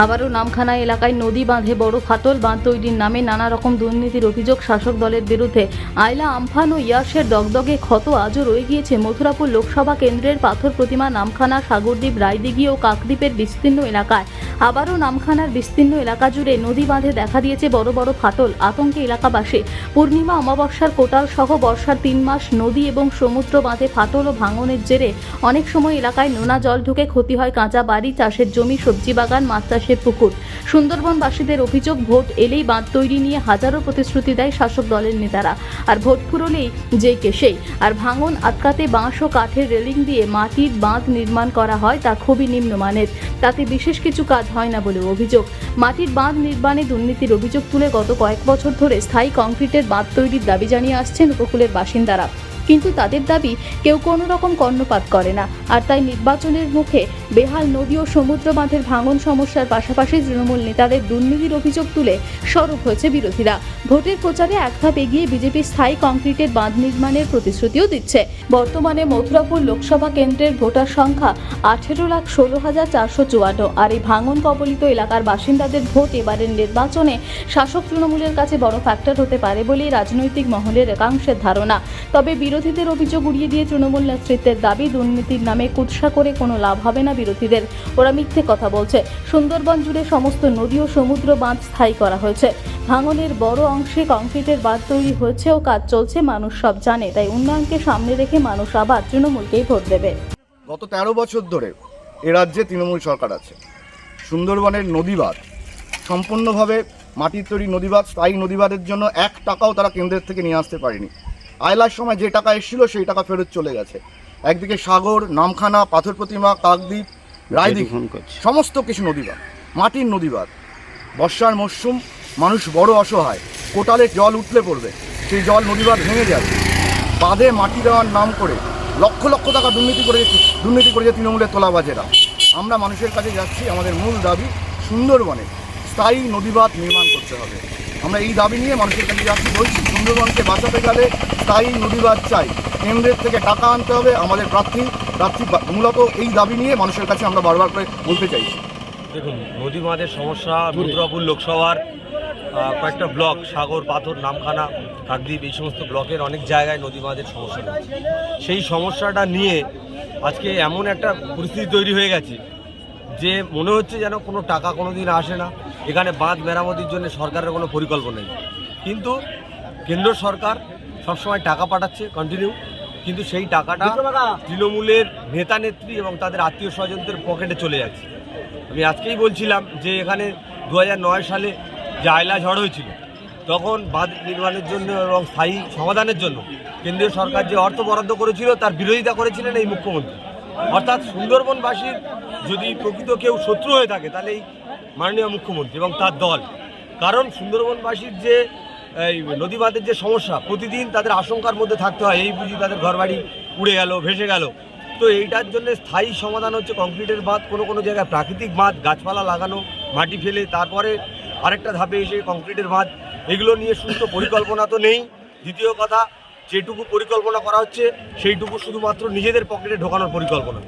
আবারও নামখানা এলাকায় নদী বাঁধে বড় ফাটল। বাঁধ তৈরির নামে নানা রকম দুর্নীতির অভিযোগ শাসক দলের বিরুদ্ধে। আয়লা, আমফান ও ইয়াসের দগদগে ক্ষত আজও রয়ে গিয়েছে মথুরাপুর লোকসভা কেন্দ্রের পাথর প্রতিমা, নামখানা, সাগরদ্বীপ, রায়দিঘি ও কাকদ্বীপের বিস্তীর্ণ এলাকায়। আবারও নামখানার বিস্তীর্ণ এলাকা জুড়ে নদী বাঁধে দেখা দিয়েছে বড় বড় ফাটল। আতঙ্কে এলাকাবাসী। পূর্ণিমা, অমাবস্যার কোটাল সহ বর্ষার 3 মাস নদী এবং সমুদ্র বাঁধে ফাটল ও ভাঙনের জেরে অনেক সময় এলাকায় নোনা জল ঢুকে ক্ষতি হয় কাঁচা বাড়ি, চাষের জমি, সবজি বাগান, মাছ চাষের পুকুর। সুন্দরবনবাসীদের অভিযোগ, ভোট এলেই বাঁধ তৈরি নিয়ে হাজারো প্রতিশ্রুতি দেয় শাসক দলের নেতারা, আর ভোট ফুরলেই যেই কে সেই। আর ভাঙন আটকাতে বাঁশ ও কাঠের রেলিং দিয়ে মাটির বাঁধ নির্মাণ করা হয়, তা খুবই নিম্নমানের। তাতে বিশেষ কিছু কাজ হয় না বলে অভিযোগ। মাটির বাঁধ নির্মাণে দুর্নীতির অভিযোগ তুলে গত কয়েক বছর ধরে স্থায়ী কংক্রিটের বাঁধ তৈরির দাবি জানিয়ে আসছেন উপকূলের বাসিন্দারা, কিন্তু তাদের দাবি কেউ কোনো রকম কর্ণপাত করে না। আর তাই নির্বাচনের মুখে বেহাল নদী ও সমুদ্র বাঁধের ভাঙন সমস্যার পাশাপাশি তৃণমূল নেতাদের দুর্নীতির অভিযোগ তুলে সরব হয়েছে বিরোধীরা। ভোটের প্রচারে এক ধাপ এগিয়ে বিজেপি স্থায়ী কংক্রিটের বাঁধ নির্মাণের প্রতিশ্রুতিও দিচ্ছে। বর্তমানে মথুরাপুর লোকসভা কেন্দ্রের ভোটার সংখ্যা 18,16,454। আর এই ভাঙন কবলিত এলাকার বাসিন্দাদের ভোট এবারের নির্বাচনে শাসক তৃণমূলের কাছে বড় ফ্যাক্টর হতে পারে বলেই রাজনৈতিক মহলের একাংশের ধারণা। তবে বিরোধীদের অভিযোগ উড়িয়ে দিয়ে তৃণমূল নেতৃত্বের দাবি, দুর্নীতির নামে কুৎসা করে কোনো লাভ হবে না বিরোধীদের। ওরা মিথ্যে কথা বলছে। সুন্দরবন জুড়ে সমস্ত নদী ও সমুদ্র বাঁধ স্থায়ী করা হয়েছে। ভাঙনের বড় অংশে কংক্রিটের বাঁধ তৈরি হয়েছে ও কাজ চলছে, মানুষ সব জানে। তাই উন্নয়নকে সামনে রেখে মানুষ আবার তৃণমূলকেই ভোট দেবে। গত 13 বছর ধরে এ রাজ্যে তৃণমূল সরকার আছে। সুন্দরবনের নদীবাঁধ সম্পূর্ণভাবে মাটির তৈরি নদীবাঁধ, স্থায়ী নদীবাঁধের জন্য 1 টাকাও তারা কেন্দ্রের থেকে নিয়ে আসতে পারেনি। আয়লার সময় যে টাকা এসেছিল সেই টাকা ফেরত চলে গেছে। একদিকে সাগর, নামখানা, পাথর প্রতিমা, কাকদ্বীপ, রায়দিঘি, সমস্ত কিছু নদীবাঁধ, মাটির নদীবাঁধ। বর্ষার মরশুম, মানুষ বড় অসহায়। কোটালে জল উঠলে পড়বে, সেই জল নদীবাঁধ ভেঙে যাবে। বাঁধে মাটি দেওয়ার নাম করে লক্ষ লক্ষ টাকা দুর্নীতি করেছে তৃণমূলের তোলাবাজেরা। আমরা মানুষের কাছে যাচ্ছি, আমাদের মূল দাবি সুন্দরবনে স্থায়ী নদীবাঁধ নির্মাণ করতে হবে। আমরা এই দাবি নিয়ে মানুষের কাছে যাচ্ছি, বলছি সুন্দরবনকে বাঁচাতে গেলে স্থায়ী নদীবাঁধ চাই, কেন্দ্রের থেকে টাকা আনতে হবে। আমাদের প্রার্থী মূলত এই দাবি নিয়ে মানুষের কাছে আমরা বারবার করে বলতে চাইছি। দেখুন, নদী বাঁধের সমস্যা মথুরাপুর লোকসভার কয়েকটা ব্লক, সাগর, পাথর, নামখানা, কাকদ্বীপ, এই সমস্ত ব্লকের অনেক জায়গায় নদী বাঁধের সমস্যা রয়েছে। সেই সমস্যাটা নিয়ে আজকে এমন একটা পরিস্থিতি তৈরি হয়ে গেছে যে মনে হচ্ছে যেন কোনো টাকা কোনো দিন আসে না। এখানে বাঁধ মেরামতির জন্য সরকারের কোনো পরিকল্পনা নেই, কিন্তু কেন্দ্র সরকার সবসময় টাকা পাঠাচ্ছে কন্টিনিউ, কিন্তু সেই টাকাটা তৃণমূলের নেতা নেত্রী এবং তাদের আত্মীয় স্বজনদের পকেটে চলে যাচ্ছে। আমি আজকেই বলছিলাম যে এখানে 2009 সালে যে আয়লা ঝড় হয়েছিল, তখন বাঁধ নির্মাণের জন্য এবং স্থায়ী সমাধানের জন্য কেন্দ্রীয় সরকার যে অর্থ বরাদ্দ করেছিল তার বিরোধিতা করেছিলেন এই মুখ্যমন্ত্রী। অর্থাৎ সুন্দরবনবাসীর যদি প্রকৃত কেউ শত্রু হয়ে থাকে তাহলে এই মাননীয় মুখ্যমন্ত্রী এবং তার দল। কারণ সুন্দরবনবাসীর যে এই নদী বাঁধের যে সমস্যা, প্রতিদিন তাদের আশঙ্কার মধ্যে থাকতে হয়, এই বুঝি তাদের ঘরবাড়ি উড়ে গেল, ভেসে গেল। তো এইটার জন্য স্থায়ী সমাধান হচ্ছে কংক্রিটের বাঁধ, কোনো জায়গায় প্রাকৃতিক বাঁধ, গাছপালা লাগানো, মাটি ফেলে তারপরে আরেকটা ধাপে এসে কংক্রিটের বাঁধ। এগুলো নিয়ে সুষ্ঠু পরিকল্পনা তো নেই। দ্বিতীয় কথা, যেটুকু পরিকল্পনা করা হচ্ছে সেইটুকু শুধুমাত্র নিজেদের পকেটে ঢোকানোর পরিকল্পনা।